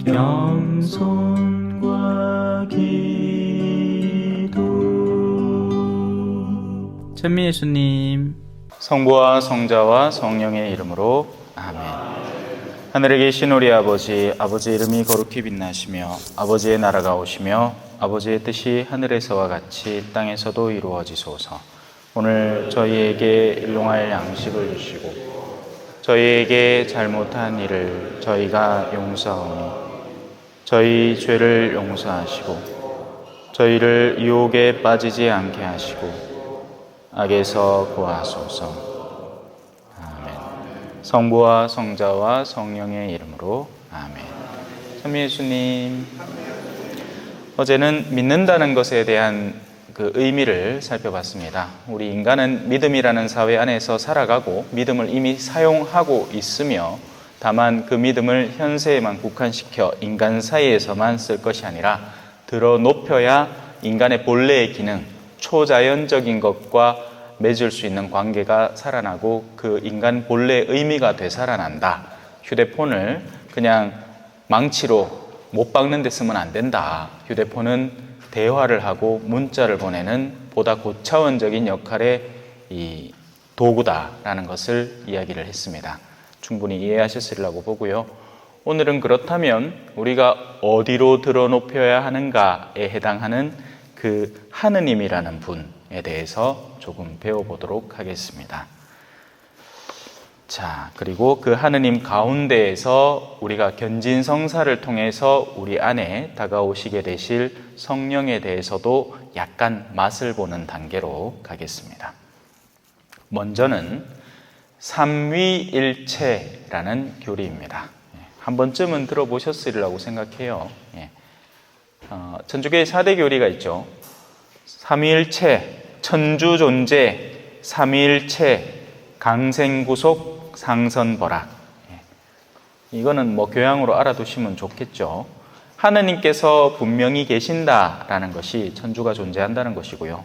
겸손과 기도. 찬미 예수님. 성부와 성자와 성령의 이름으로 아멘. 하늘에 계신 우리 아버지, 아버지 이름이 거룩히 빛나시며 아버지의 나라가 오시며 아버지의 뜻이 하늘에서와 같이 땅에서도 이루어지소서. 오늘 저희에게 일용할 양식을 주시고 저희에게 잘못한 일을 저희가 용서하오니 저희 죄를 용서하시고 저희를 유혹에 빠지지 않게 하시고 악에서 구하소서. 아멘. 성부와 성자와 성령의 이름으로 아멘. 찬미 예수님. 어제는 믿는다는 것에 대한 그 의미를 살펴봤습니다. 우리 인간은 믿음이라는 사회 안에서 살아가고 믿음을 이미 사용하고 있으며 다만 그 믿음을 현세에만 국한시켜 인간 사이에서만 쓸 것이 아니라 들어 높여야 인간의 본래의 기능, 초자연적인 것과 맺을 수 있는 관계가 살아나고 그 인간 본래의 의미가 되살아난다. 휴대폰을 그냥 망치로 못 박는 데 쓰면 안 된다. 휴대폰은 대화를 하고 문자를 보내는 보다 고차원적인 역할의 이 도구다라는 것을 이야기를 했습니다. 충분히 이해하셨으리라고 보고요. 오늘은 그렇다면 우리가 어디로 들어 높여야 하는가에 해당하는 그 하느님이라는 분에 대해서 조금 배워보도록 하겠습니다. 자, 그리고 그 하느님 가운데에서 우리가 견진성사를 통해서 우리 안에 다가오시게 되실 성령에 대해서도 약간 맛을 보는 단계로 가겠습니다. 먼저는 삼위일체라는 교리입니다. 한 번쯤은 들어보셨으리라고 생각해요. 천주교의 4대 교리가 있죠. 삼위일체, 천주존재, 삼위일체, 강생구속, 상선벌악. 이거는 뭐 교양으로 알아두시면 좋겠죠. 하느님께서 분명히 계신다라는 것이 천주가 존재한다는 것이고요.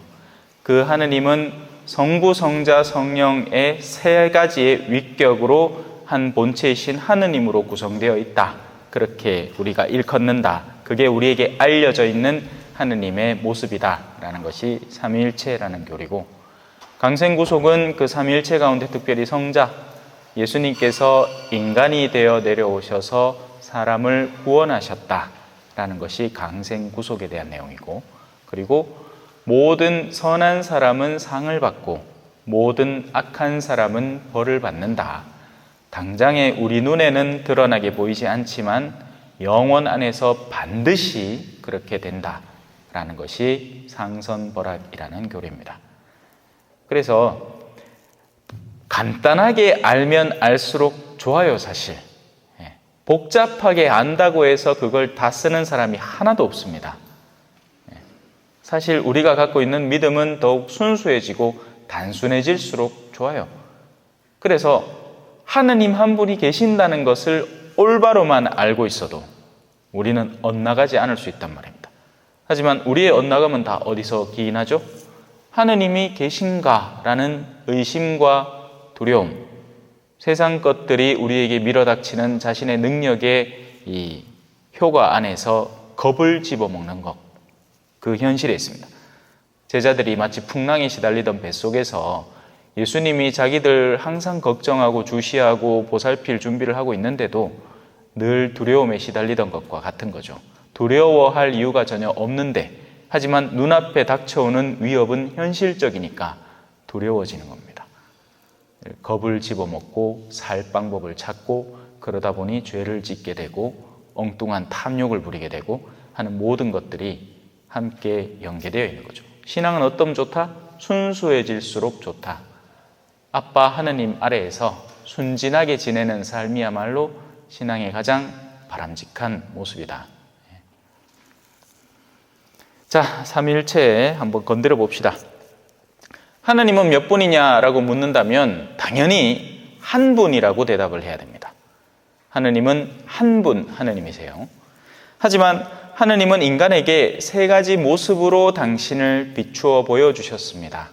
그 하느님은 성부, 성자, 성령의 세 가지의 위격으로 한 본체이신 하느님으로 구성되어 있다. 그렇게 우리가 일컫는다. 그게 우리에게 알려져 있는 하느님의 모습이다라는 것이 삼위일체라는 교리고, 강생구속은 그 삼위일체 가운데 특별히 성자, 예수님께서 인간이 되어 내려오셔서 사람을 구원하셨다라는 것이 강생구속에 대한 내용이고, 그리고 모든 선한 사람은 상을 받고 모든 악한 사람은 벌을 받는다. 당장에 우리 눈에는 드러나게 보이지 않지만 영혼 안에서 반드시 그렇게 된다라는 것이 상선벌악이라는 교리입니다. 그래서 간단하게 알면 알수록 좋아요, 사실. 복잡하게 안다고 해서 그걸 다 쓰는 사람이 하나도 없습니다. 사실 우리가 갖고 있는 믿음은 더욱 순수해지고 단순해질수록 좋아요. 그래서 하느님 한 분이 계신다는 것을 올바로만 알고 있어도 우리는 엇나가지 않을 수 있단 말입니다. 하지만 우리의 엇나감은 다 어디서 기인하죠? 하느님이 계신가라는 의심과 두려움, 세상 것들이 우리에게 밀어닥치는 자신의 능력의 이 효과 안에서 겁을 집어먹는 것, 그 현실에 있습니다. 제자들이 마치 풍랑에 시달리던 뱃속에서 예수님이 자기들 항상 걱정하고 주시하고 보살필 준비를 하고 있는데도 늘 두려움에 시달리던 것과 같은 거죠. 두려워할 이유가 전혀 없는데, 하지만 눈앞에 닥쳐오는 위협은 현실적이니까 두려워지는 겁니다. 겁을 집어먹고 살 방법을 찾고 그러다 보니 죄를 짓게 되고 엉뚱한 탐욕을 부리게 되고 하는 모든 것들이 함께 연계되어 있는 거죠. 신앙은 어떠면 좋다? 순수해질수록 좋다. 아빠 하느님 아래에서 순진하게 지내는 삶이야말로 신앙의 가장 바람직한 모습이다. 자, 삼위일체 한번 건드려 봅시다. 하느님은 몇 분이냐라고 묻는다면 당연히 한 분이라고 대답을 해야 됩니다. 하느님은 한 분 하느님이세요. 하지만 하느님은 인간에게 세 가지 모습으로 당신을 비추어 보여주셨습니다.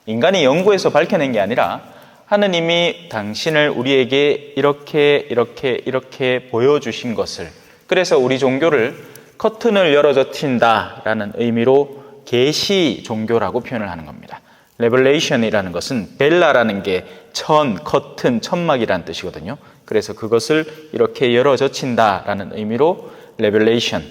인간이 연구해서 밝혀낸 게 아니라 하느님이 당신을 우리에게 이렇게 보여주신 것을 그래서 우리 종교를 커튼을 열어젖힌다라는 의미로 계시 종교라고 표현을 하는 겁니다. 레벨레이션이라는 것은 벨라라는 게 커튼, 천막이라는 뜻이거든요. 그래서 그것을 이렇게 열어젖힌다라는 의미로 레벨레이션,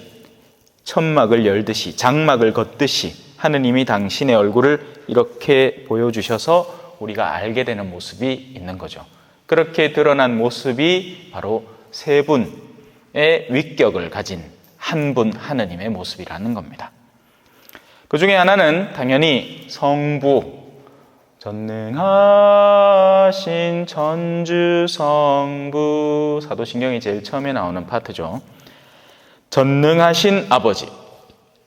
천막을 열듯이, 장막을 걷듯이 하느님이 당신의 얼굴을 이렇게 보여주셔서 우리가 알게 되는 모습이 있는 거죠. 그렇게 드러난 모습이 바로 세 분의 위격을 가진 한 분 하느님의 모습이라는 겁니다. 그 중에 하나는 당연히 성부, 전능하신 전주성부, 사도신경이 제일 처음에 나오는 파트죠. 전능하신 아버지,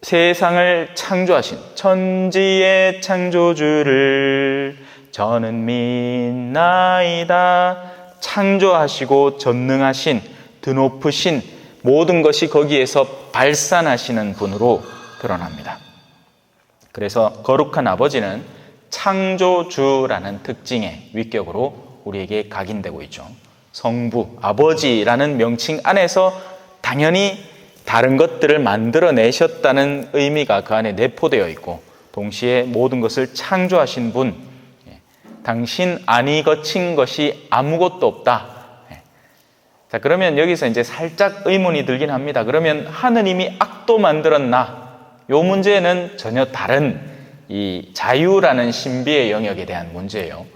세상을 창조하신 천지의 창조주를 저는 믿나이다. 창조하시고 전능하신, 드높으신 모든 것이 거기에서 발산하시는 분으로 드러납니다. 그래서 거룩한 아버지는 창조주라는 특징의 위격으로 우리에게 각인되고 있죠. 성부, 아버지라는 명칭 안에서 당연히 다른 것들을 만들어내셨다는 의미가 그 안에 내포되어 있고, 동시에 모든 것을 창조하신 분, 당신 안이 거친 것이 아무것도 없다. 자, 그러면 여기서 이제 살짝 의문이 들긴 합니다. 그러면 하느님이 악도 만들었나? 요 문제는 전혀 다른 이 자유라는 신비의 영역에 대한 문제예요.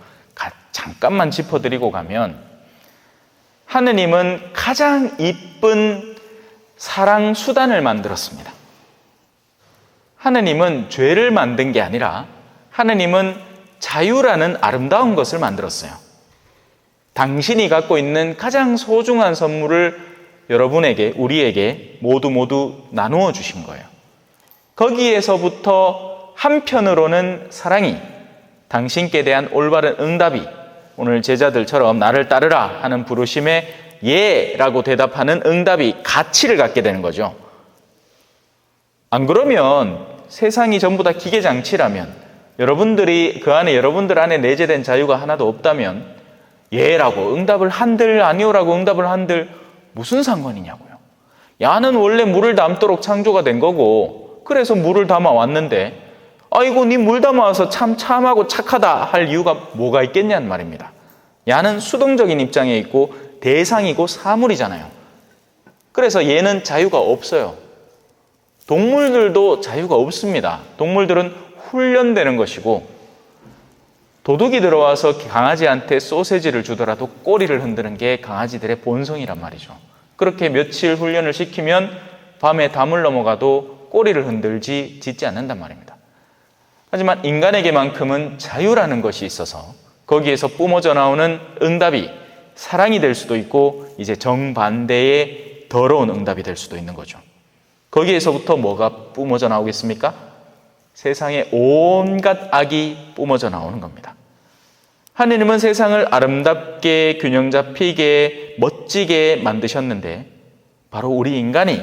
잠깐만 짚어드리고 가면, 하느님은 가장 이쁜 사랑 수단을 만들었습니다. 하느님은 죄를 만든 게 아니라 하느님은 자유라는 아름다운 것을 만들었어요. 당신이 갖고 있는 가장 소중한 선물을 여러분에게, 우리에게 모두 나누어 주신 거예요. 거기에서부터 한편으로는 사랑이, 당신께 대한 올바른 응답이, 오늘 제자들처럼 나를 따르라 하는 부르심에 예라고 대답하는 응답이 가치를 갖게 되는 거죠. 안 그러면 세상이 전부 다 기계장치라면, 여러분들 안에 내재된 자유가 하나도 없다면 예라고 응답을 한들 아니오라고 응답을 한들 무슨 상관이냐고요. 야는 원래 물을 담도록 창조가 된 거고, 그래서 물을 담아 왔는데, 아이고 니 물 담아와서 참 참하고 착하다 할 이유가 뭐가 있겠냐는 말입니다. 야는 수동적인 입장에 있고 대상이고 사물이잖아요. 그래서 얘는 자유가 없어요. 동물들도 자유가 없습니다. 동물들은 훈련되는 것이고, 도둑이 들어와서 강아지한테 소세지를 주더라도 꼬리를 흔드는 게 강아지들의 본성이란 말이죠. 그렇게 며칠 훈련을 시키면 밤에 담을 넘어가도 꼬리를 흔들지 짖지 않는단 말입니다. 하지만 인간에게만큼은 자유라는 것이 있어서 거기에서 뿜어져 나오는 응답이 사랑이 될 수도 있고, 이제 정반대의 더러운 응답이 될 수도 있는 거죠. 거기에서부터 뭐가 뿜어져 나오겠습니까? 세상의 온갖 악이 뿜어져 나오는 겁니다. 하느님은 세상을 아름답게 균형 잡히게 멋지게 만드셨는데, 바로 우리 인간이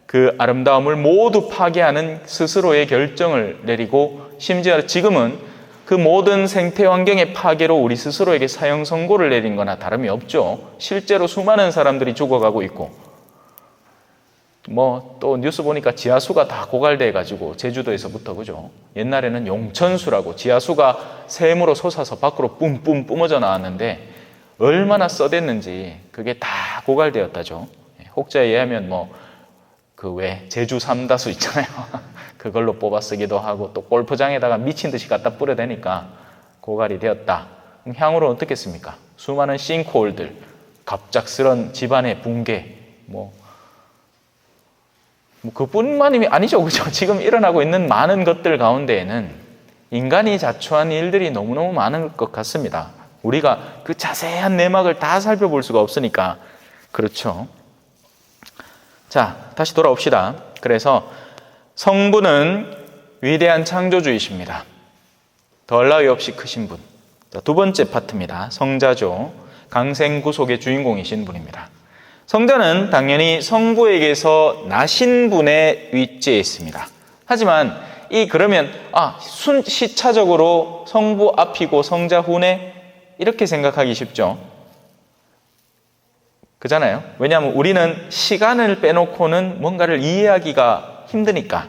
그 아름다움을 모두 파괴하는 스스로의 결정을 내리고, 심지어 지금은 그 모든 생태 환경의 파괴로 우리 스스로에게 사형 선고를 내린 거나 다름이 없죠. 실제로 수많은 사람들이 죽어가고 있고, 또 뉴스 보니까 지하수가 다 고갈돼가지고, 제주도에서부터, 그죠? 옛날에는 용천수라고 지하수가 샘으로 솟아서 밖으로 뿜뿜 뿜어져 나왔는데 얼마나 써댔는지 그게 다 고갈되었다죠. 혹자에 의하면 제주 삼다수 있잖아요. 그걸로 뽑아 쓰기도 하고, 또 골프장에다가 미친 듯이 갖다 뿌려대니까 고갈이 되었다. 그럼 향후로 어떻겠습니까? 수많은 싱크홀들, 갑작스런 집안의 붕괴, 그뿐만이 아니죠. 그죠? 지금 일어나고 있는 많은 것들 가운데에는 인간이 자초한 일들이 너무너무 많은 것 같습니다. 우리가 그 자세한 내막을 다 살펴볼 수가 없으니까. 그렇죠. 자, 다시 돌아옵시다. 그래서 성부는 위대한 창조주이십니다. 더할 나위 없이 크신 분. 자, 두 번째 파트입니다. 성자죠. 강생구속의 주인공이신 분입니다. 성자는 당연히 성부에게서 나신 분의 위치에 있습니다. 하지만 그러면 시차적으로 성부 앞이고 성자 후네, 이렇게 생각하기 쉽죠. 그잖아요. 왜냐하면 우리는 시간을 빼놓고는 뭔가를 이해하기가 힘드니까.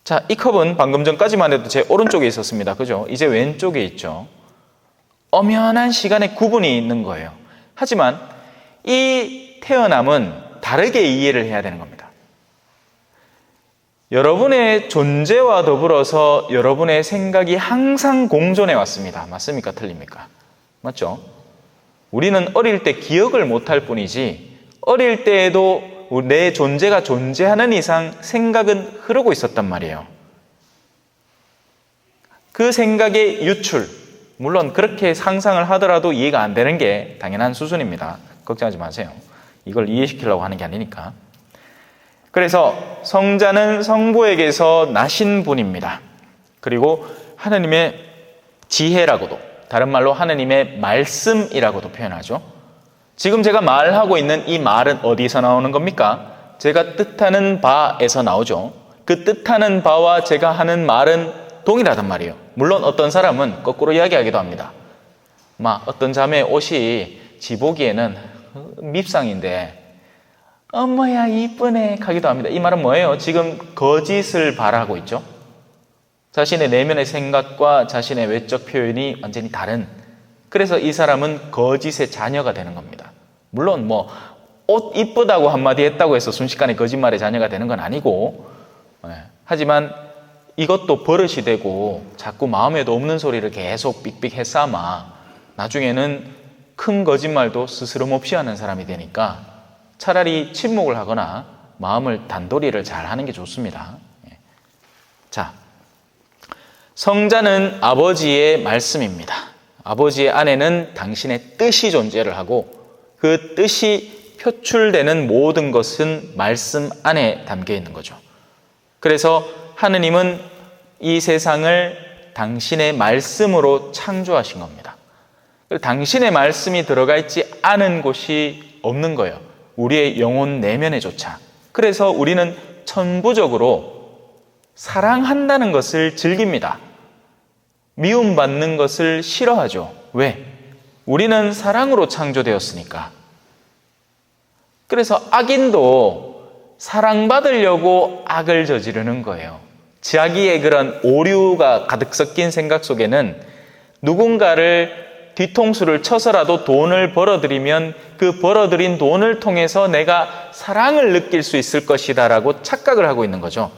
자, 이 컵은 방금 전까지만 해도 제 오른쪽에 있었습니다. 그죠? 이제 왼쪽에 있죠. 엄연한 시간의 구분이 있는 거예요. 하지만 이 태어남은 다르게 이해를 해야 되는 겁니다. 여러분의 존재와 더불어서 여러분의 생각이 항상 공존해 왔습니다. 맞습니까? 틀립니까? 맞죠? 우리는 어릴 때 기억을 못할 뿐이지 어릴 때에도 내 존재가 존재하는 이상 생각은 흐르고 있었단 말이에요. 그 생각의 유출, 물론 그렇게 상상을 하더라도 이해가 안 되는 게 당연한 수준입니다. 걱정하지 마세요. 이걸 이해시키려고 하는 게 아니니까. 그래서 성자는 성부에게서 나신 분입니다. 그리고 하느님의 지혜라고도, 다른 말로 하느님의 말씀이라고도 표현하죠. 지금 제가 말하고 있는 이 말은 어디서 나오는 겁니까? 제가 뜻하는 바에서 나오죠. 그 뜻하는 바와 제가 하는 말은 동일하단 말이에요. 물론 어떤 사람은 거꾸로 이야기하기도 합니다. 어떤 자매의 옷이 지 보기에는 밉상인데 어머야 이쁘네 하기도 합니다. 이 말은 뭐예요? 지금 거짓을 바라고 있죠. 자신의 내면의 생각과 자신의 외적 표현이 완전히 다른, 그래서 이 사람은 거짓의 자녀가 되는 겁니다. 물론 옷 이쁘다고 한마디 했다고 해서 순식간에 거짓말의 자녀가 되는 건 아니고, 하지만 이것도 버릇이 되고 자꾸 마음에도 없는 소리를 계속 삑삑 해삼아 나중에는 큰 거짓말도 스스럼 없이 하는 사람이 되니까 차라리 침묵을 하거나 마음을 단도리를 잘 하는 게 좋습니다. 자, 성자는 아버지의 말씀입니다. 아버지의 안에는 당신의 뜻이 존재를 하고 그 뜻이 표출되는 모든 것은 말씀 안에 담겨 있는 거죠. 그래서 하느님은 이 세상을 당신의 말씀으로 창조하신 겁니다. 당신의 말씀이 들어가 있지 않은 곳이 없는 거예요. 우리의 영혼 내면에조차. 그래서 우리는 천부적으로 사랑한다는 것을 즐깁니다. 미움받는 것을 싫어하죠. 왜? 우리는 사랑으로 창조되었으니까. 그래서 악인도 사랑받으려고 악을 저지르는 거예요. 자기의 그런 오류가 가득 섞인 생각 속에는 누군가를 뒤통수를 쳐서라도 돈을 벌어들이면 그 벌어들인 돈을 통해서 내가 사랑을 느낄 수 있을 것이다라고 착각을 하고 있는 거죠.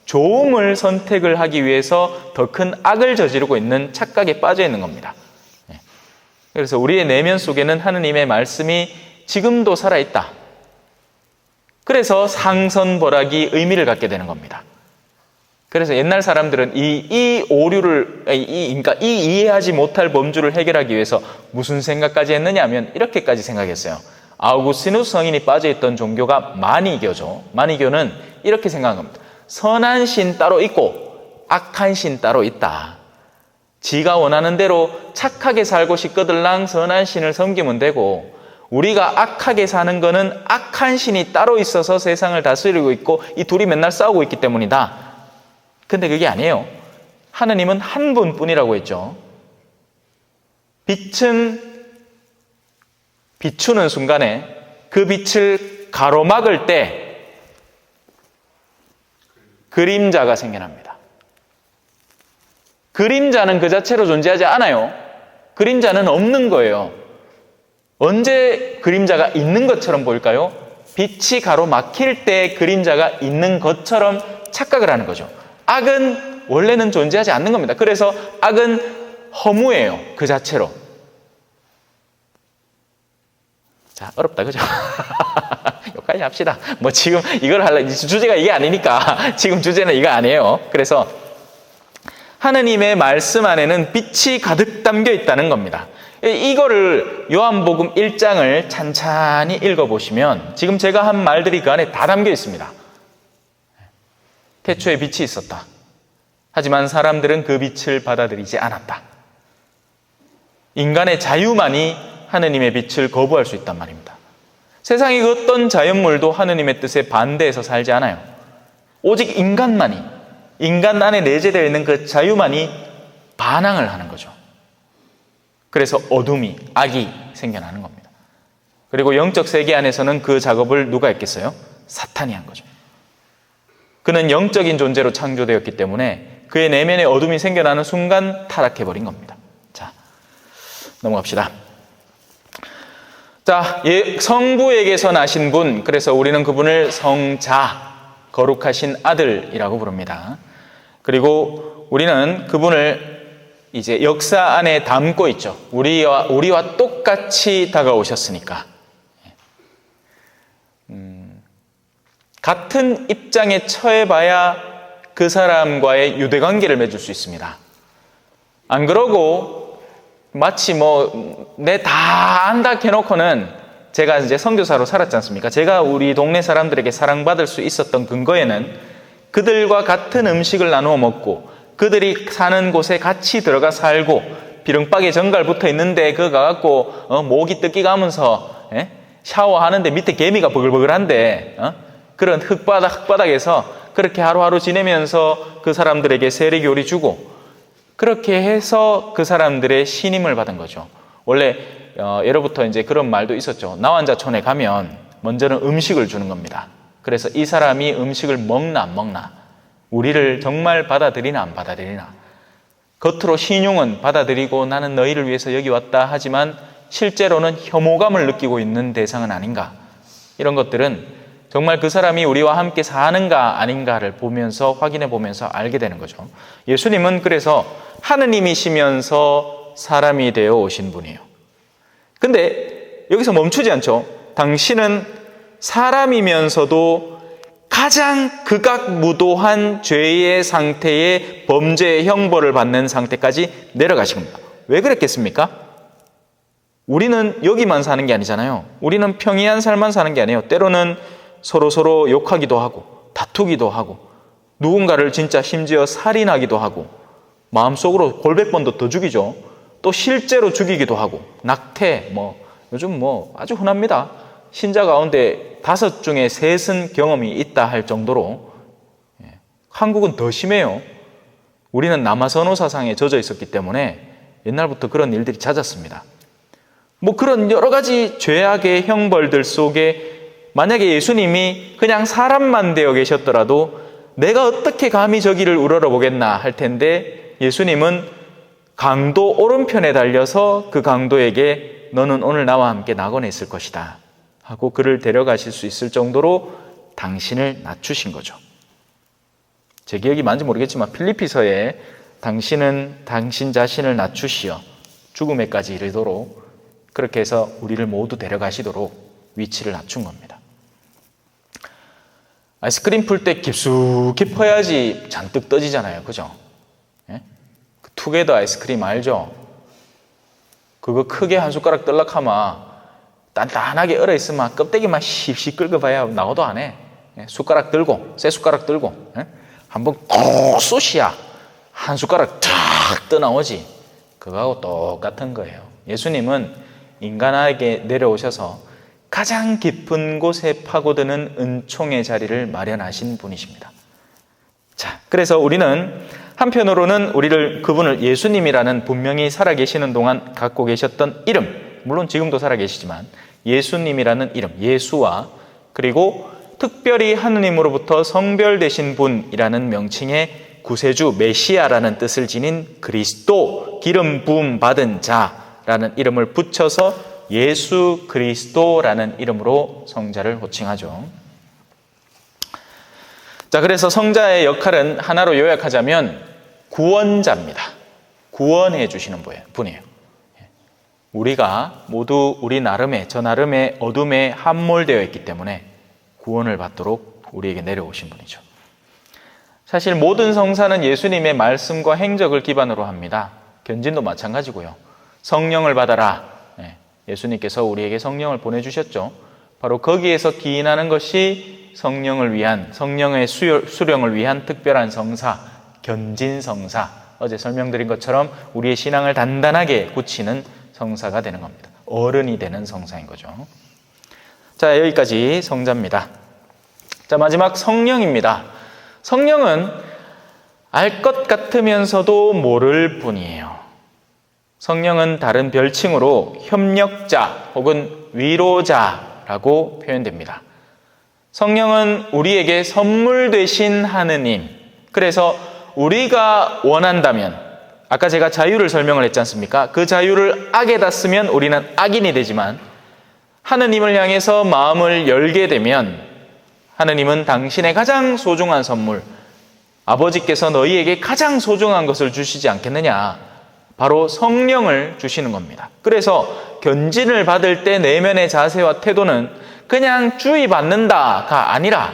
좋음을 선택을 하기 위해서 더 큰 악을 저지르고 있는 착각에 빠져 있는 겁니다. 그래서 우리의 내면 속에는 하느님의 말씀이 지금도 살아있다. 그래서 상선벌학이 의미를 갖게 되는 겁니다. 그래서 옛날 사람들은 이 오류를, 그러니까 이 이해하지 못할 범주를 해결하기 위해서 무슨 생각까지 했느냐 하면 이렇게까지 생각했어요. 아우구스티누스 성인이 빠져있던 종교가 마니교죠. 마니교는 이렇게 생각한 겁니다. 선한 신 따로 있고 악한 신 따로 있다. 지가 원하는 대로 착하게 살고 싶거들랑 선한 신을 섬기면 되고, 우리가 악하게 사는 거는 악한 신이 따로 있어서 세상을 다스리고 있고 이 둘이 맨날 싸우고 있기 때문이다. 근데 그게 아니에요. 하느님은 한 분뿐이라고 했죠. 빛은 비추는 순간에 그 빛을 가로막을 때 그림자가 생겨납니다. 그림자는 그 자체로 존재하지 않아요. 그림자는 없는 거예요. 언제 그림자가 있는 것처럼 보일까요? 빛이 가로막힐 때 그림자가 있는 것처럼 착각을 하는 거죠. 악은 원래는 존재하지 않는 겁니다. 그래서 악은 허무해요. 그 자체로. 자, 어렵다, 그죠? 여기까지 합시다. 지금 이걸 주제가 이게 아니니까 지금 주제는 이거 아니에요. 그래서 하느님의 말씀 안에는 빛이 가득 담겨 있다는 겁니다. 이거를 요한복음 1장을 찬찬히 읽어보시면 지금 제가 한 말들이 그 안에 다 담겨 있습니다. 태초에 빛이 있었다. 하지만 사람들은 그 빛을 받아들이지 않았다. 인간의 자유만이 하느님의 빛을 거부할 수 있단 말입니다. 세상의 어떤 자연물도 하느님의 뜻에 반대해서 살지 않아요. 오직 인간만이, 인간 안에 내재되어 있는 그 자유만이 반항을 하는 거죠. 그래서 어둠이, 악이 생겨나는 겁니다. 그리고 영적 세계 안에서는 그 작업을 누가 했겠어요? 사탄이 한 거죠. 그는 영적인 존재로 창조되었기 때문에 그의 내면에 어둠이 생겨나는 순간 타락해버린 겁니다. 자, 넘어갑시다. 자, 성부에게서 나신 분, 그래서 우리는 그분을 성자, 거룩하신 아들이라고 부릅니다. 그리고 우리는 그분을 이제 역사 안에 담고 있죠. 우리와 똑같이 다가오셨으니까. 같은 입장에 처해봐야 그 사람과의 유대관계를 맺을 수 있습니다. 안 그러고 마치 내 다 안다 해놓고는, 제가 이제 선교사로 살았지 않습니까? 제가 우리 동네 사람들에게 사랑받을 수 있었던 근거에는 그들과 같은 음식을 나누어 먹고 그들이 사는 곳에 같이 들어가 살고 비릉박에 정갈 붙어 있는데 그거 가갖고 모기 뜯기 가면서 샤워하는데 밑에 개미가 버글버글한데 그런 흙바닥에서 그렇게 하루하루 지내면서 그 사람들에게 세례교리 주고, 그렇게 해서 그 사람들의 신임을 받은 거죠. 원래 예로부터 이제 그런 말도 있었죠. 나환자촌에 가면 먼저는 음식을 주는 겁니다. 그래서 이 사람이 음식을 먹나 안 먹나, 우리를 정말 받아들이나 안 받아들이나, 겉으로 신용은 받아들이고 나는 너희를 위해서 여기 왔다 하지만 실제로는 혐오감을 느끼고 있는 대상은 아닌가, 이런 것들은 정말 그 사람이 우리와 함께 사는가 아닌가를 보면서 확인해 보면서 알게 되는 거죠. 예수님은 그래서 하느님이시면서 사람이 되어 오신 분이에요. 근데 여기서 멈추지 않죠. 당신은 사람이면서도 가장 극악무도한 죄의 상태의 범죄의 형벌을 받는 상태까지 내려가신 겁니다. 왜 그랬겠습니까? 우리는 여기만 사는 게 아니잖아요. 우리는 평이한 삶만 사는 게 아니에요. 때로는 서로 욕하기도 하고 다투기도 하고 누군가를 진짜 심지어 살인하기도 하고 마음속으로 골백 번도 더 죽이죠. 또 실제로 죽이기도 하고 낙태, 요즘 아주 흔합니다. 신자 가운데 5 중에 3은 경험이 있다 할 정도로. 한국은 더 심해요. 우리는 남아선호 사상에 젖어 있었기 때문에 옛날부터 그런 일들이 잦았습니다. 그런 여러 가지 죄악의 형벌들 속에 만약에 예수님이 그냥 사람만 되어 계셨더라도 내가 어떻게 감히 저기를 우러러보겠나 할 텐데, 예수님은 강도 오른편에 달려서 그 강도에게 너는 오늘 나와 함께 낙원에 있을 것이다 하고 그를 데려가실 수 있을 정도로 당신을 낮추신 거죠. 제 기억이 맞는지 모르겠지만 필리피서에 당신은 당신 자신을 낮추시어 죽음에까지 이르도록, 그렇게 해서 우리를 모두 데려가시도록 위치를 낮춘 겁니다. 아이스크림 풀 때 깊숙이 퍼야지 잔뜩 떠지잖아요. 그죠? 그 투게더 아이스크림 알죠? 그거 크게 한 숟가락 떨락하면 단단하게 얼어있으면 껍데기만 씹씹 긁어봐야 나오도 안 해. 숟가락 들고, 새 숟가락 들고 한번 꼭 쏘시야 한 숟가락 탁 떠나오지. 그거하고 똑같은 거예요. 예수님은 인간에게 내려오셔서 가장 깊은 곳에 파고드는 은총의 자리를 마련하신 분이십니다. 자, 그래서 우리는 한편으로는 그분을 예수님이라는 분명히 살아계시는 동안 갖고 계셨던 이름, 물론 지금도 살아계시지만 예수님이라는 이름, 예수와, 그리고 특별히 하느님으로부터 성별되신 분이라는 명칭의 구세주 메시아라는 뜻을 지닌 그리스도, 기름 부음 받은 자라는 이름을 붙여서 예수 그리스도라는 이름으로 성자를 호칭하죠. 자, 그래서 성자의 역할은 하나로 요약하자면 구원자입니다. 구원해 주시는 분이에요. 우리가 모두 저 나름의 어둠에 함몰되어 있기 때문에 구원을 받도록 우리에게 내려오신 분이죠. 사실 모든 성사는 예수님의 말씀과 행적을 기반으로 합니다. 견진도 마찬가지고요. 성령을 받아라. 예수님께서 우리에게 성령을 보내주셨죠. 바로 거기에서 기인하는 것이 성령의 수령을 위한 특별한 성사, 견진성사, 어제 설명드린 것처럼 우리의 신앙을 단단하게 굳히는 성사가 되는 겁니다. 어른이 되는 성사인 거죠. 자, 여기까지 성자입니다. 자, 마지막 성령입니다. 성령은 알 것 같으면서도 모를 뿐이에요. 성령은 다른 별칭으로 협력자 혹은 위로자라고 표현됩니다. 성령은 우리에게 선물 되신 하느님. 그래서 우리가 원한다면, 아까 제가 자유를 설명을 했지 않습니까? 그 자유를 악에다 쓰면 우리는 악인이 되지만 하느님을 향해서 마음을 열게 되면 하느님은 당신의 가장 소중한 선물, 아버지께서 너희에게 가장 소중한 것을 주시지 않겠느냐? 바로 성령을 주시는 겁니다. 그래서 견진을 받을 때 내면의 자세와 태도는 그냥 주의받는다가 아니라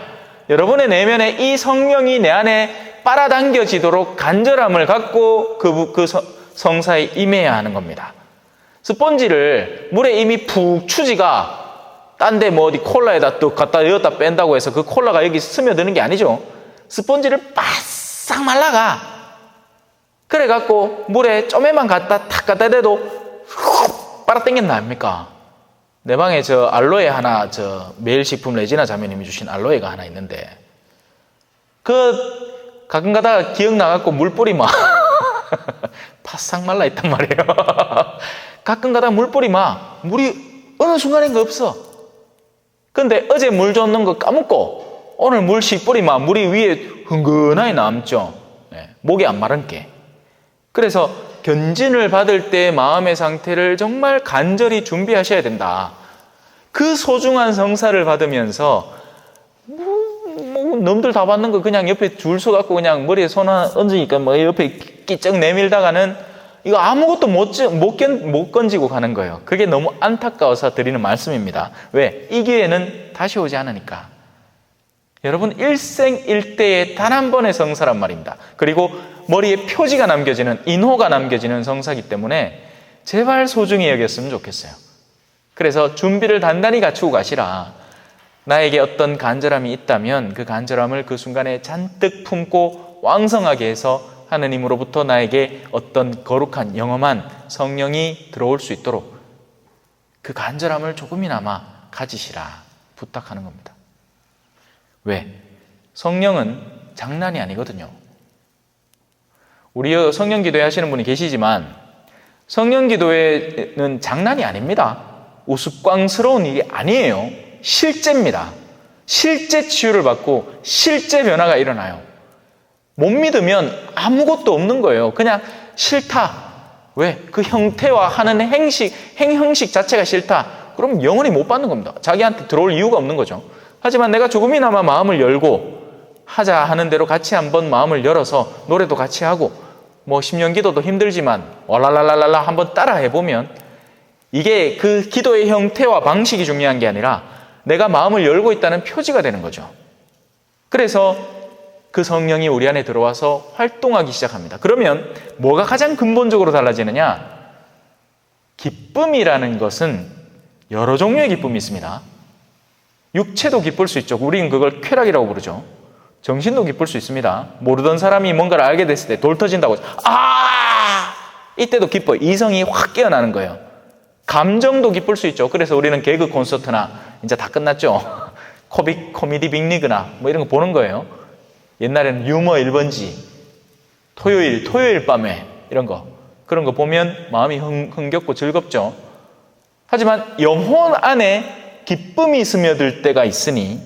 여러분의 내면에 이 성령이 내 안에 빨아당겨지도록 간절함을 갖고 그 성사에 임해야 하는 겁니다. 스펀지를 물에 이미 푹 추지가 딴 데 뭐 어디 콜라에다 또 갖다 여기다 뺀다고 해서 그 콜라가 여기 스며드는 게 아니죠. 스펀지를 바싹 말라가. 그래갖고 물에 좀에만 갖다 탁 갖다 대도 훅 빨아당겼나 합니까? 내 방에 저 알로에 하나, 저 매일식품 레지나 자매님이 주신 알로에가 하나 있는데 그 가끔 가다가 기억나갖고 물 뿌리면 바싹 말라 있단 말이에요. 가끔 가다가 물 뿌리면 물이 어느 순간인가 없어. 근데 어제 물 줬는 거 까먹고 오늘 물씩 뿌리면 물이 위에 흥건하게 남죠. 네, 목이 안 마른 게. 그래서 견진을 받을 때 마음의 상태를 정말 간절히 준비하셔야 된다. 그 소중한 성사를 받으면서 놈들 다 받는 거 그냥 옆에 줄 서갖고 그냥 머리에 손 하나 얹으니까 뭐 옆에 끼쩍 내밀다가는 이거 아무것도 못 건지고 가는 거예요. 그게 너무 안타까워서 드리는 말씀입니다. 왜? 이 기회는 다시 오지 않으니까. 여러분 일생일대의 단 한 번의 성사란 말입니다. 그리고 머리에 표지가 남겨지는, 인호가 남겨지는 성사기 때문에 제발 소중히 여겼으면 좋겠어요. 그래서 준비를 단단히 갖추고 가시라. 나에게 어떤 간절함이 있다면 그 간절함을 그 순간에 잔뜩 품고 왕성하게 해서 하느님으로부터 나에게 어떤 거룩한 영험한 성령이 들어올 수 있도록 그 간절함을 조금이나마 가지시라 부탁하는 겁니다. 왜? 성령은 장난이 아니거든요. 우리 성령 기도회 하시는 분이 계시지만 성령 기도회는 장난이 아닙니다. 우스꽝스러운 일이 아니에요. 실제입니다. 실제 치유를 받고 실제 변화가 일어나요. 못 믿으면 아무것도 없는 거예요. 그냥 싫다. 왜? 그 형태와 하는 행형식 자체가 싫다. 그럼 영원히 못 받는 겁니다. 자기한테 들어올 이유가 없는 거죠. 하지만 내가 조금이나마 마음을 열고 하자 하는 대로 같이 한번 마음을 열어서 노래도 같이 하고 뭐 10년 기도도 힘들지만 와랄랄랄라 한번 따라 해보면 이게 그 기도의 형태와 방식이 중요한 게 아니라 내가 마음을 열고 있다는 표지가 되는 거죠. 그래서 그 성령이 우리 안에 들어와서 활동하기 시작합니다. 그러면 뭐가 가장 근본적으로 달라지느냐? 기쁨이라는 것은 여러 종류의 기쁨이 있습니다. 육체도 기쁠 수 있죠. 우리는 그걸 쾌락이라고 부르죠. 정신도 기쁠 수 있습니다. 모르던 사람이 뭔가를 알게 됐을 때 돌 터진다고 이때도 기뻐요. 이성이 확 깨어나는 거예요. 감정도 기쁠 수 있죠. 그래서 우리는 개그 콘서트나 이제 다 끝났죠. 코미디 빅리그나 뭐 이런 거 보는 거예요. 옛날에는 유머 1번지 토요일 밤에 이런 거 그런 거 보면 마음이 흥겹고 즐겁죠. 하지만 영혼 안에 기쁨이 스며들 때가 있으니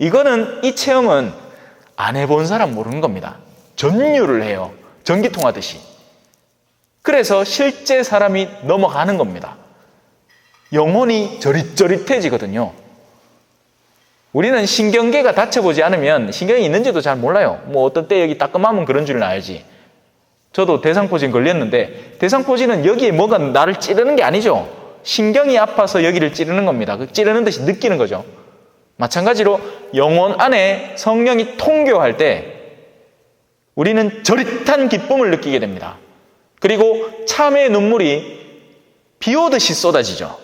이거는 이 체험은 안 해본 사람 모르는 겁니다. 전율을 해요. 전기통 하듯이. 그래서 실제 사람이 넘어가는 겁니다. 영혼이 저릿저릿해지거든요. 우리는 신경계가 닫혀보지 않으면 신경이 있는지도 잘 몰라요. 뭐 어떤 때 여기 따끔하면 그런 줄은 알지. 저도 대상포진 걸렸는데 대상포진은 여기에 뭐가 나를 찌르는 게 아니죠. 신경이 아파서 여기를 찌르는 겁니다. 그 찌르는 듯이 느끼는 거죠. 마찬가지로 영혼 안에 성령이 통교할 때 우리는 저릿한 기쁨을 느끼게 됩니다. 그리고 참의 눈물이 비 오듯이 쏟아지죠.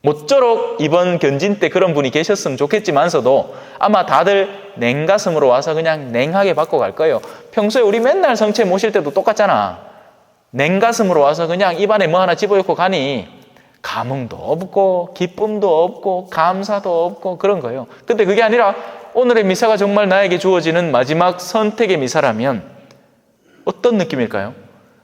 모쪼록 이번 견진 때 그런 분이 계셨으면 좋겠지만서도 아마 다들 냉가슴으로 와서 그냥 냉하게 받고 갈 거예요. 평소에 우리 맨날 성체 모실 때도 똑같잖아. 냉가슴으로 와서 그냥 입안에 뭐 하나 집어넣고 가니 감흥도 없고 기쁨도 없고 감사도 없고 그런 거예요. 근데 그게 아니라 오늘의 미사가 정말 나에게 주어지는 마지막 선택의 미사라면 어떤 느낌일까요?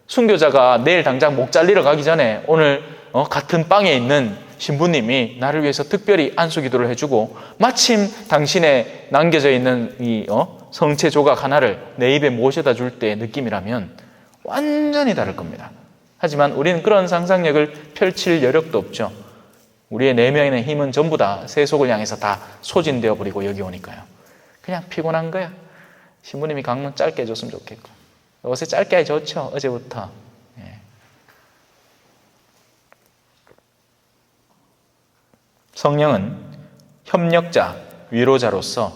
순교자가 내일 당장 목 잘리러 가기 전에 오늘 같은 빵에 있는 신부님이 나를 위해서 특별히 안수기도를 해주고 마침 당신의 남겨져 있는 이 성체 조각 하나를 내 입에 모셔다 줄 때의 느낌이라면 완전히 다를 겁니다. 하지만 우리는 그런 상상력을 펼칠 여력도 없죠. 우리의 내면의 힘은 전부 다 세속을 향해서 다 소진되어 버리고 여기 오니까요. 그냥 피곤한 거야. 신부님이 강론 짧게 해줬으면 좋겠고. 요새 짧게 해줬죠, 어제부터. 성령은 협력자, 위로자로서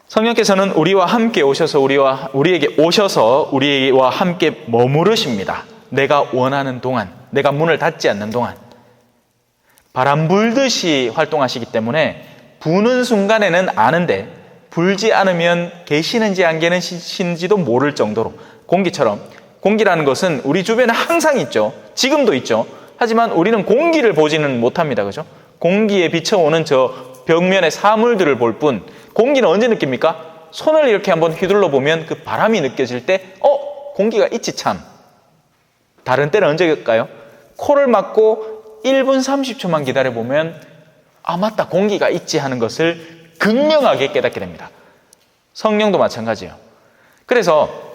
성령께서는 우리와 함께 오셔서 우리에게 오셔서 우리와 함께 머무르십니다. 내가 원하는 동안, 내가 문을 닫지 않는 동안. 바람 불듯이 활동하시기 때문에 부는 순간에는 아는데 불지 않으면 계시는지 안 계시는지도 모를 정도로 공기처럼, 공기라는 것은 우리 주변에 항상 있죠. 지금도 있죠. 하지만 우리는 공기를 보지는 못합니다. 그죠? 공기에 비쳐오는 저 벽면의 사물들을 볼 뿐, 공기는 언제 느낍니까? 손을 이렇게 한번 휘둘러 보면 그 바람이 느껴질 때 공기가 있지 참. 다른 때는 언제일까요? 코를 막고 1분 30초만 기다려보면 맞다, 공기가 있지 하는 것을 극명하게 깨닫게 됩니다. 성령도 마찬가지예요. 그래서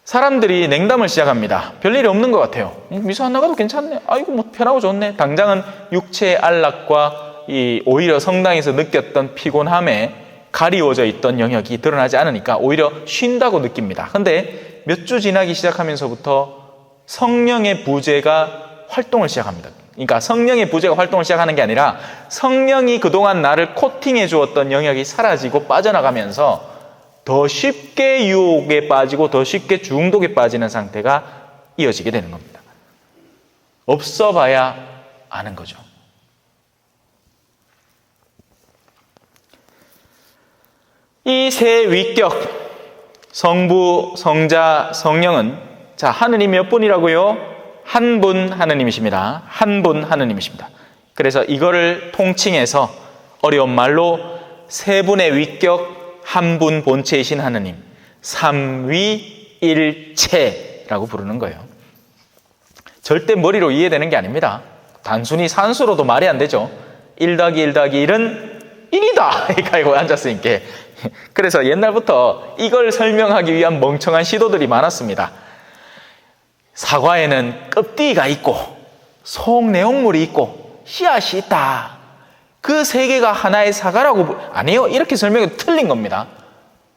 사람들이 냉담을 시작합니다. 별일이 없는 것 같아요. 미소 안 나가도 괜찮네. 아이고 뭐 편하고 좋네. 당장은 육체의 안락과 오히려 성당에서 느꼈던 피곤함에 가리워져 있던 영역이 드러나지 않으니까 오히려 쉰다고 느낍니다. 근데 몇 주 지나기 시작하면서부터 성령의 부재가 활동을 시작합니다. 그러니까 성령의 부재가 활동을 시작하는 게 아니라 성령이 그동안 나를 코팅해 주었던 영역이 사라지고 빠져나가면서 더 쉽게 유혹에 빠지고 더 쉽게 중독에 빠지는 상태가 이어지게 되는 겁니다. 없어 봐야 아는 거죠. 이 세 위격, 성부, 성자, 성령은 하느님 몇 분이라고요? 한 분 하느님이십니다. 한 분 하느님이십니다. 그래서 이거를 통칭해서 어려운 말로 세 분의 위격, 한 분 본체이신 하느님, 삼위일체라고 부르는 거예요. 절대 머리로 이해되는 게 아닙니다. 단순히 산수로도 말이 안 되죠. 1 더하기 1 더하기 1은 1이다! 이거 앉았으니까. 그래서 옛날부터 이걸 설명하기 위한 멍청한 시도들이 많았습니다. 사과에는 껍데기가 있고 속 내용물이 있고 씨앗이 있다. 그 세 개가 하나의 사과라고 아니에요. 이렇게 설명해도 틀린 겁니다.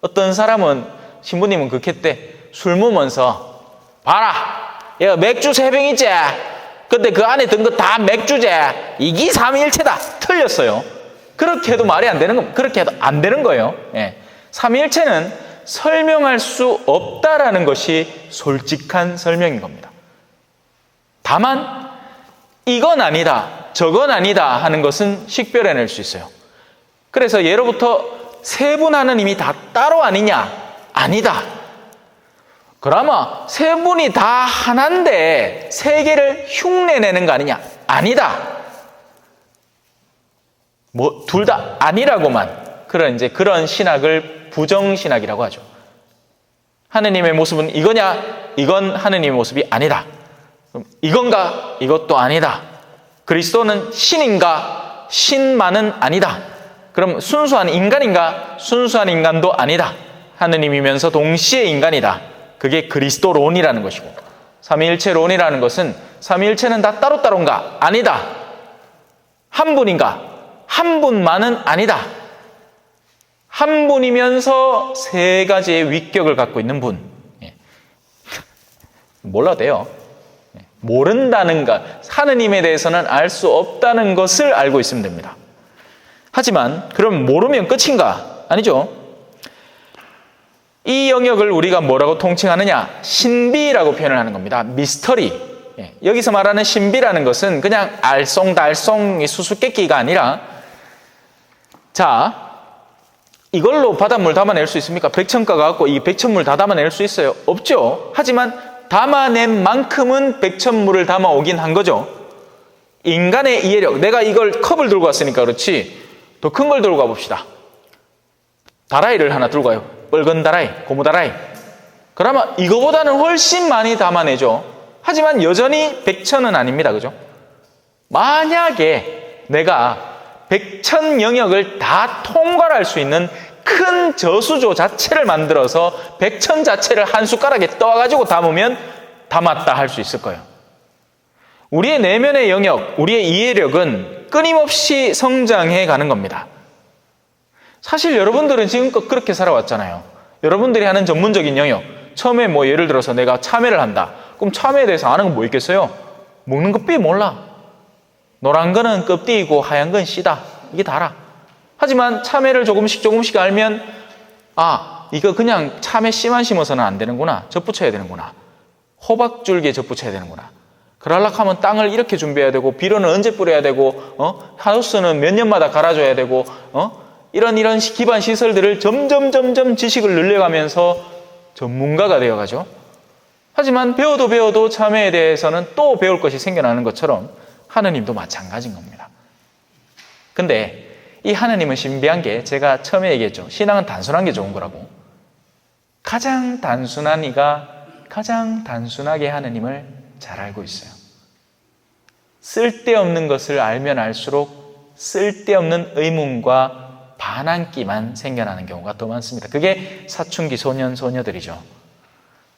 어떤 사람은 신부님은 그렇게 했대. 술 먹으면서 봐라, 얘가 맥주 3병 있지? 근데 그 안에 든 거 다 맥주제. 이게 삼위일체다. 틀렸어요. 그렇게 해도 말이 안 되는 겁니다. 그렇게 해도 안 되는 거예요. 삼위일체는 설명할 수 없다라는 것이 솔직한 설명인 겁니다. 다만 이건 아니다, 저건 아니다 하는 것은 식별해낼 수 있어요. 그래서 예로부터 세 분 하느님이 다 따로 아니냐? 아니다. 그러면 세 분이 다 하나인데 세 개를 흉내내는 거 아니냐? 아니다. 둘 다 아니라고만. 그런 신학을 부정신학이라고 하죠. 하느님의 모습은 이거냐? 이건 하느님의 모습이 아니다. 그럼 이건가? 이것도 아니다. 그리스도는 신인가? 신만은 아니다. 그럼 순수한 인간인가? 순수한 인간도 아니다. 하느님이면서 동시에 인간이다. 그게 그리스도론이라는 것이고, 삼위일체론이라는 것은 삼위일체는 다 따로따로인가? 아니다. 한 분인가? 한 분만은 아니다. 한 분이면서 세 가지의 위격을 갖고 있는 분. 몰라도 돼요. 모른다는 것, 하느님에 대해서는 알 수 없다는 것을 알고 있으면 됩니다. 하지만 그럼 모르면 끝인가? 아니죠. 이 영역을 우리가 뭐라고 통칭하느냐? 신비라고 표현을 하는 겁니다. 미스터리. 여기서 말하는 신비라는 것은 그냥 알쏭달쏭 수수께끼가 아니라, 이걸로 바닷물 담아낼 수 있습니까? 백천가가 갖고 이 백천물 다 담아낼 수 있어요? 없죠. 하지만 담아낸 만큼은 백천물을 담아오긴 한 거죠. 인간의 이해력, 내가 이걸 컵을 들고 왔으니까 그렇지, 더 큰 걸 들고 가봅시다. 다라이를 하나 들고 가요. 뻘건 다라이, 고무 다라이. 그러면 이거보다는 훨씬 많이 담아내죠. 하지만 여전히 백천은 아닙니다. 그죠? 만약에 내가 백천 영역을 다 통과할 수 있는 큰 저수조 자체를 만들어서 백천 자체를 한 숟가락에 떠가지고 담으면 담았다 할 수 있을 거예요. 우리의 내면의 영역, 우리의 이해력은 끊임없이 성장해 가는 겁니다. 사실 여러분들은 지금껏 그렇게 살아왔잖아요. 여러분들이 하는 전문적인 영역, 처음에 뭐 예를 들어서 내가 참외를 한다. 그럼 참외에 대해서 아는 건 뭐 있겠어요? 먹는 것 삐 몰라. 노란 거는 껍데기고 하얀 건 씨다. 이게 다라. 하지만 참외를 조금씩 알면 이거 그냥 참외 씨만 심어서는 안 되는구나. 젖붙여야 되는구나. 호박줄기에 젖붙여야 되는구나. 그러려고 하면 땅을 이렇게 준비해야 되고 비료는 언제 뿌려야 되고 하우스는 몇 년마다 갈아줘야 되고 이런 기반 시설들을 점점 지식을 늘려가면서 전문가가 되어가죠. 하지만 배워도 참회에 대해서는 또 배울 것이 생겨나는 것처럼 하느님도 마찬가지인 겁니다. 근데 이 하느님은 신비한 게 제가 처음에 얘기했죠. 신앙은 단순한 게 좋은 거라고. 가장 단순한 이가 가장 단순하게 하느님을 잘 알고 있어요. 쓸데없는 것을 알면 알수록 쓸데없는 의문과 반항기만 생겨나는 경우가 더 많습니다. 그게 사춘기 소년, 소녀들이죠.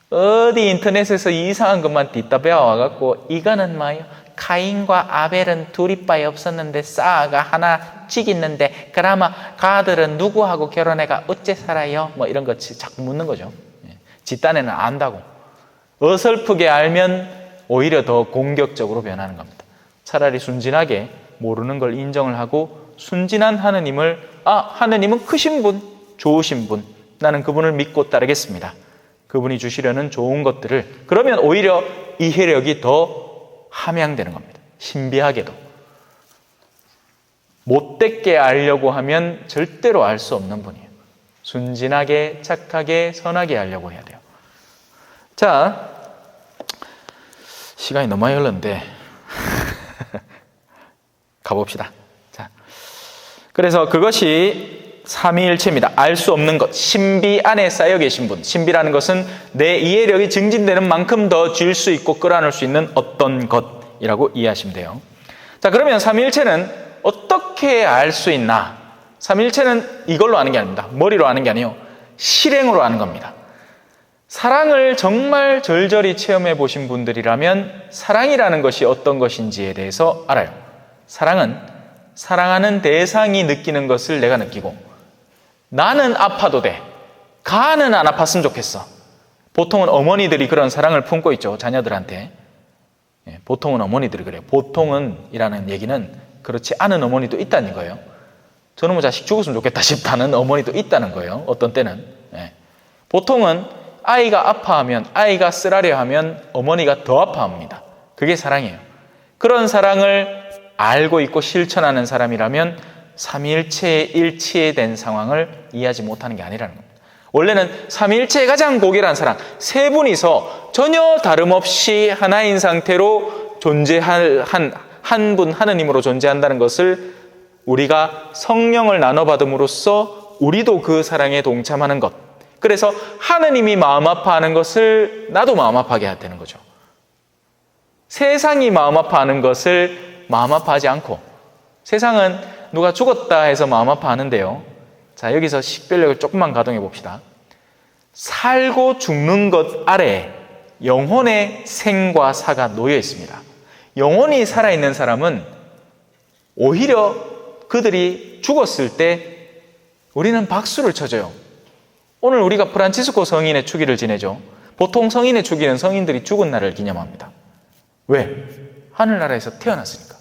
어디 인터넷에서 이상한 것만 뒤따 배워와갖고 이거는 뭐예요? 카인과 아벨은 둘이 빠이 없었는데 싸아가 하나 찍있는데 그나마 가들은 누구하고 결혼해가 어째 살아요? 뭐 이런 거 자꾸 묻는 거죠. 지 딴에는 안다고. 어설프게 알면 오히려 더 공격적으로 변하는 겁니다. 차라리 순진하게 모르는 걸 인정을 하고 순진한 하느님을 하느님은 크신 분, 좋으신 분, 나는 그분을 믿고 따르겠습니다. 그분이 주시려는 좋은 것들을, 그러면 오히려 이해력이 더 함양되는 겁니다. 신비하게도. 못되게 알려고 하면 절대로 알 수 없는 분이에요. 순진하게, 착하게, 선하게 알려고 해야 돼요. 자, 시간이 너무 많이 흘렀는데 가봅시다. 자, 그래서 그것이 삼위일체입니다. 알 수 없는 것, 신비 안에 쌓여 계신 분. 신비라는 것은 내 이해력이 증진되는 만큼 더 줄 수 있고 끌어안을 수 있는 어떤 것이라고 이해하시면 돼요. 자, 그러면 삼위일체는 어떻게 알 수 있나? 삼위일체는 이걸로 아는 게 아닙니다. 머리로 아는 게 아니에요. 실행으로 아는 겁니다. 사랑을 정말 절절히 체험해 보신 분들이라면 사랑이라는 것이 어떤 것인지에 대해서 알아요. 사랑은 사랑하는 대상이 느끼는 것을 내가 느끼고, 나는 아파도 돼. 가는 안 아팠으면 좋겠어. 보통은 어머니들이 그런 사랑을 품고 있죠. 자녀들한테. 보통은 어머니들이 그래요. 보통은 이라는 얘기는 그렇지 않은 어머니도 있다는 거예요. 저놈의 자식 죽었으면 좋겠다 싶다는 어머니도 있다는 거예요. 어떤 때는. 보통은 아이가 아파하면, 아이가 쓰라려 하면 어머니가 더 아파합니다. 그게 사랑이에요. 그런 사랑을 알고 있고 실천하는 사람이라면 삼위일체의 일치된 상황을 이해하지 못하는 게 아니라는 겁니다. 원래는 삼위일체의 가장 고결한 사랑, 세 분이서 전혀 다름없이 하나인 상태로 존재할 한 분 하느님으로 존재한다는 것을 우리가 성령을 나눠받음으로써 우리도 그 사랑에 동참하는 것. 그래서 하느님이 마음 아파하는 것을 나도 마음 아파하게 해야 되는 거죠. 세상이 마음 아파하는 것을 마음 아파하지 않고, 세상은 누가 죽었다 해서 마음 아파하는데요. 자, 여기서 식별력을 조금만 가동해 봅시다. 살고 죽는 것 아래 영혼의 생과 사가 놓여 있습니다. 영혼이 살아있는 사람은 오히려 그들이 죽었을 때 우리는 박수를 쳐줘요. 오늘 우리가 프란치스코 성인의 축일을 지내죠. 보통 성인의 축일은 성인들이 죽은 날을 기념합니다. 왜? 하늘나라에서 태어났으니까.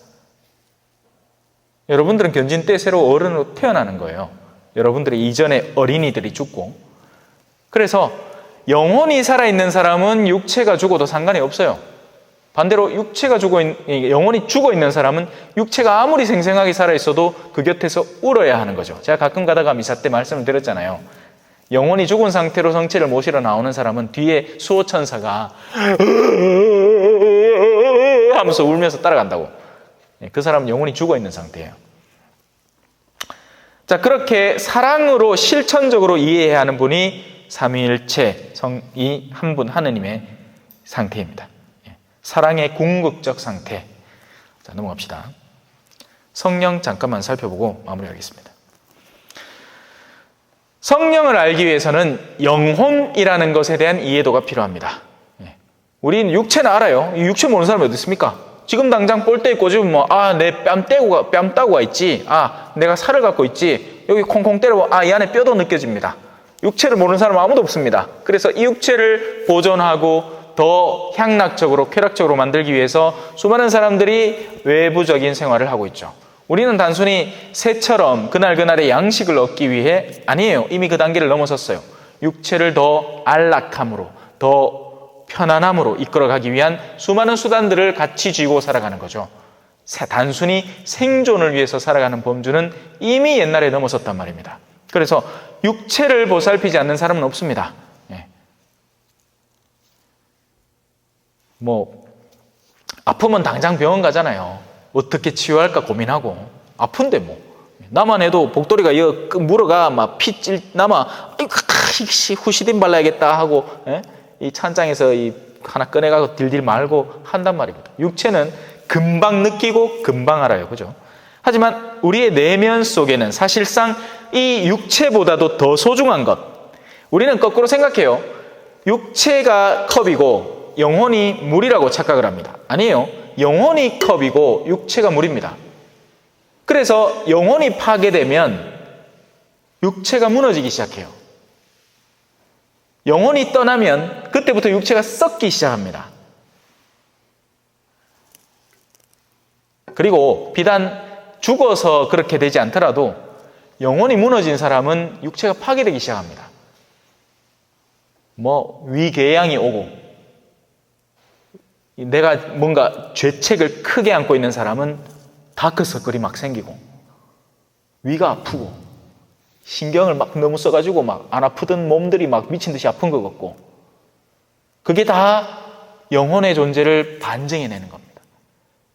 여러분들은 견진 때 새로 어른으로 태어나는 거예요. 여러분들의 이전에 어린이들이 죽고. 그래서 영혼이 살아있는 사람은 육체가 죽어도 상관이 없어요. 반대로 영혼이 죽어있는 사람은 육체가 아무리 생생하게 살아있어도 그 곁에서 울어야 하는 거죠. 제가 가끔 가다가 미사 때 말씀을 드렸잖아요. 영혼이 죽은 상태로 성체를 모시러 나오는 사람은 뒤에 수호천사가 하면서 울면서 따라간다고. 그 사람은 영혼이 죽어있는 상태예요. 자, 그렇게 사랑으로 실천적으로 이해해야 하는 분이 삼위일체 성이 한 분 하느님의 상태입니다. 사랑의 궁극적 상태. 자, 넘어갑시다. 성령 잠깐만 살펴보고 마무리하겠습니다. 성령을 알기 위해서는 영혼이라는 것에 대한 이해도가 필요합니다. 우리는 육체는 알아요. 육체 모르는 사람이 어디 있습니까? 지금 당장 볼때에 꽂으면 내 뺨 따구가 있지. 내가 살을 갖고 있지. 여기 콩콩 때려보면 이 안에 뼈도 느껴집니다. 육체를 모르는 사람은 아무도 없습니다. 그래서 이 육체를 보존하고 더 향락적으로, 쾌락적으로 만들기 위해서 수많은 사람들이 외부적인 생활을 하고 있죠. 우리는 단순히 새처럼 그날그날의 양식을 얻기 위해 아니에요. 이미 그 단계를 넘어섰어요. 육체를 더 안락함으로, 더 편안함으로 이끌어가기 위한 수많은 수단들을 같이 쥐고 살아가는 거죠. 단순히 생존을 위해서 살아가는 범주는 이미 옛날에 넘어섰단 말입니다. 그래서 육체를 보살피지 않는 사람은 없습니다. 아프면 당장 병원 가잖아요. 어떻게 치유할까 고민하고. 아픈데 나만 해도 복도리가 물어가 후시딘 발라야겠다 하고 이 찬장에서 하나 꺼내가고 딜딜 말고 한단 말입니다. 육체는 금방 느끼고 금방 알아요. 그죠? 하지만 우리의 내면 속에는 사실상 이 육체보다도 더 소중한 것. 우리는 거꾸로 생각해요. 육체가 컵이고 영혼이 물이라고 착각을 합니다. 아니에요. 영혼이 컵이고 육체가 물입니다. 그래서 영혼이 파괴되면 육체가 무너지기 시작해요. 영혼이 떠나면 그때부터 육체가 썩기 시작합니다. 그리고 비단 죽어서 그렇게 되지 않더라도 영혼이 무너진 사람은 육체가 파괴되기 시작합니다. 위궤양이 오고 내가 뭔가 죄책을 크게 안고 있는 사람은 다크서클이 막 생기고 위가 아프고 신경을 너무 써가지고 안 아프던 몸들이 미친 듯이 아픈 것 같고 그게 다 영혼의 존재를 반증해내는 겁니다.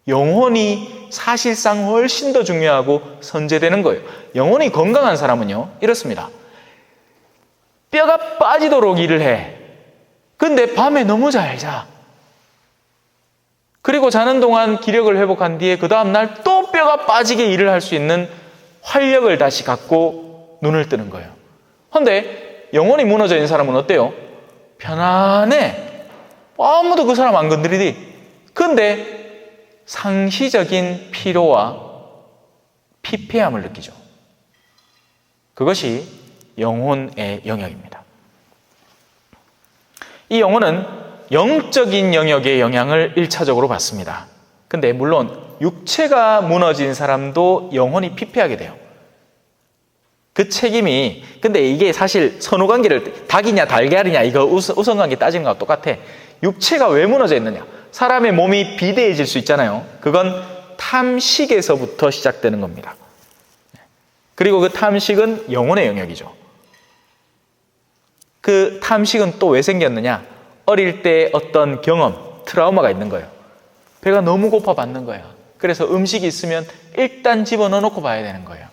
영혼이 사실상 훨씬 더 중요하고 선제되는 거예요. 영혼이 건강한 사람은요 이렇습니다. 뼈가 빠지도록 일을 해. 근데 밤에 너무 잘 자. 그리고 자는 동안 기력을 회복한 뒤에 그 다음날 또 뼈가 빠지게 일을 할 수 있는 활력을 다시 갖고 눈을 뜨는 거예요. 그런데 영혼이 무너져 있는 사람은 어때요? 편안해. 아무도 그 사람 안 건드리니. 근데 상시적인 피로와 피폐함을 느끼죠. 그것이 영혼의 영역입니다. 이 영혼은 영적인 영역의 영향을 1차적으로 받습니다. 근데 물론 육체가 무너진 사람도 영혼이 피폐하게 돼요. 그 책임이, 근데 이게 사실 선후관계를 닭이냐 달걀이냐 이거 우선관계 따지는 거와 똑같아. 육체가 왜 무너져 있느냐. 사람의 몸이 비대해질 수 있잖아요. 그건 탐식에서부터 시작되는 겁니다. 그리고 그 탐식은 영혼의 영역이죠. 그 탐식은 또 왜 생겼느냐. 어릴 때 어떤 경험, 트라우마가 있는 거예요. 배가 너무 고파 받는 거예요. 그래서 음식이 있으면 일단 집어넣어 놓고 봐야 되는 거예요.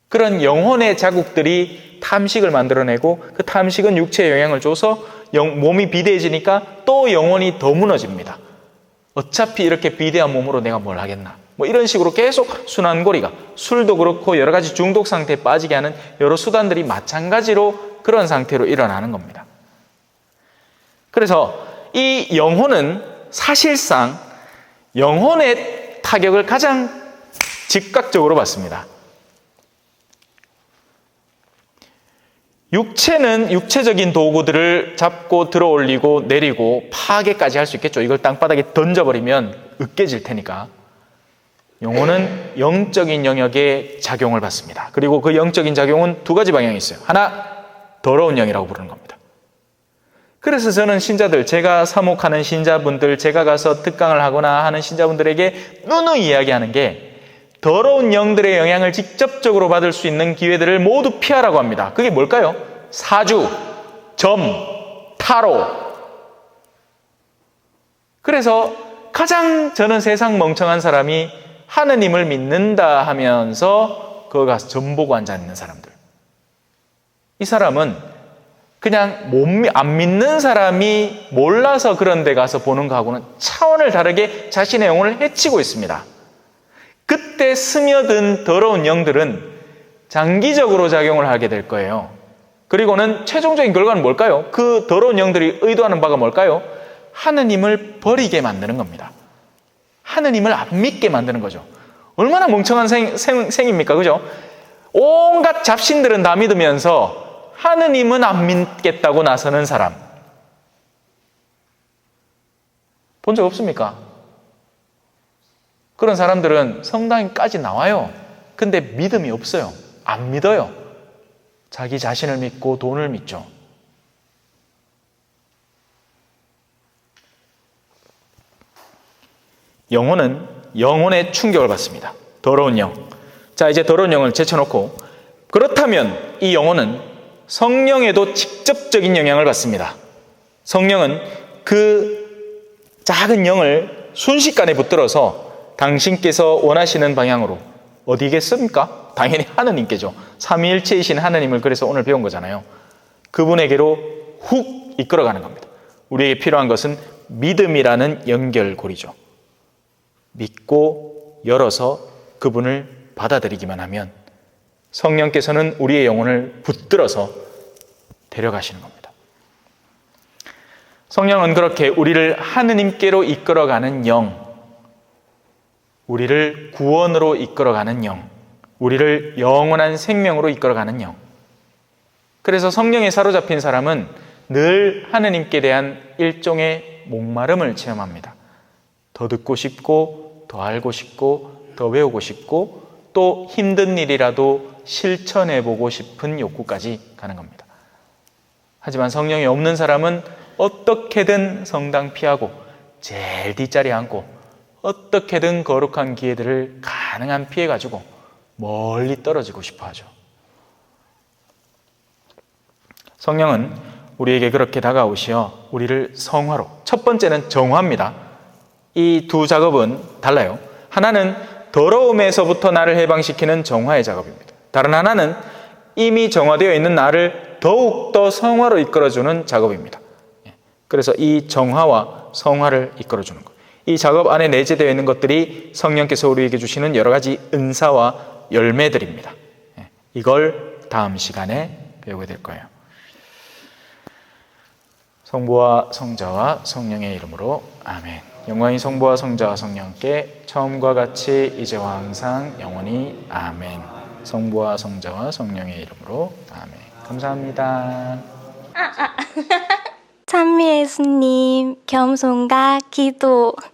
그런 영혼의 자국들이 탐식을 만들어내고 그 탐식은 육체에 영향을 줘서 몸이 비대해지니까 또 영혼이 더 무너집니다. 어차피 이렇게 비대한 몸으로 내가 뭘 하겠나. 이런 식으로 계속 순환고리가 술도 그렇고 여러 가지 중독 상태에 빠지게 하는 여러 수단들이 마찬가지로 그런 상태로 일어나는 겁니다. 그래서 이 영혼은 사실상 영혼의 타격을 가장 즉각적으로 받습니다. 육체는 육체적인 도구들을 잡고 들어올리고 내리고 파괴까지 할 수 있겠죠. 이걸 땅바닥에 던져버리면 으깨질 테니까. 영혼은 영적인 영역에 작용을 받습니다. 그리고 그 영적인 작용은 두 가지 방향이 있어요. 하나, 더러운 영이라고 부르는 겁니다. 그래서 저는 신자들, 제가 사목하는 신자분들, 제가 가서 특강을 하거나 하는 신자분들에게 누누이 이야기하는 게 더러운 영들의 영향을 직접적으로 받을 수 있는 기회들을 모두 피하라고 합니다. 그게 뭘까요? 사주, 점, 타로. 그래서 가장 저는 세상 멍청한 사람이 하느님을 믿는다 하면서 거기 가서 점 보고 앉아 있는 사람들. 이 사람은 그냥 안 믿는 사람이 몰라서 그런 데 가서 보는 거하고는 차원을 다르게 자신의 영혼을 해치고 있습니다. 그때 스며든 더러운 영들은 장기적으로 작용을 하게 될 거예요. 그리고는 최종적인 결과는 뭘까요? 그 더러운 영들이 의도하는 바가 뭘까요? 하느님을 버리게 만드는 겁니다. 하느님을 안 믿게 만드는 거죠. 얼마나 멍청한 생입니까? 그죠? 온갖 잡신들은 다 믿으면서 하느님은 안 믿겠다고 나서는 사람. 본 적 없습니까? 그런 사람들은 성당까지 나와요. 근데 믿음이 없어요. 안 믿어요. 자기 자신을 믿고 돈을 믿죠. 영혼은 영혼의 충격을 받습니다. 더러운 영. 자, 이제 더러운 영을 제쳐놓고, 그렇다면 이 영혼은 성령에도 직접적인 영향을 받습니다. 성령은 그 작은 영을 순식간에 붙들어서 당신께서 원하시는 방향으로, 어디겠습니까? 당연히 하느님께죠. 삼위일체이신 하느님을 그래서 오늘 배운 거잖아요. 그분에게로 훅 이끌어가는 겁니다. 우리에게 필요한 것은 믿음이라는 연결고리죠. 믿고 열어서 그분을 받아들이기만 하면 성령께서는 우리의 영혼을 붙들어서 데려가시는 겁니다. 성령은 그렇게 우리를 하느님께로 이끌어가는 영, 우리를 구원으로 이끌어가는 영, 우리를 영원한 생명으로 이끌어가는 영. 그래서 성령에 사로잡힌 사람은 늘 하느님께 대한 일종의 목마름을 체험합니다. 더 듣고 싶고, 더 알고 싶고, 더 외우고 싶고, 또 힘든 일이라도 실천해보고 싶은 욕구까지 가는 겁니다. 하지만 성령이 없는 사람은 어떻게든 성당 피하고 제일 뒷자리에 앉고 어떻게든 거룩한 기회들을 가능한 피해가지고 멀리 떨어지고 싶어 하죠. 성령은 우리에게 그렇게 다가오시어 우리를 성화로, 첫 번째는 정화입니다. 이 두 작업은 달라요. 하나는 더러움에서부터 나를 해방시키는 정화의 작업입니다. 다른 하나는 이미 정화되어 있는 나를 더욱더 성화로 이끌어주는 작업입니다. 그래서 이 정화와 성화를 이끌어주는 것, 이 작업 안에 내재되어 있는 것들이 성령께서 우리에게 주시는 여러 가지 은사와 열매들입니다. 이걸 다음 시간에 배우게 될 거예요. 성부와 성자와 성령의 이름으로 아멘. 영광이 성부와 성자와 성령께 처음과 같이 이제와 항상 영원히 아멘. 성부와 성자와 성령의 이름으로 아멘. 감사합니다. 찬미 예수님, 겸손과 기도.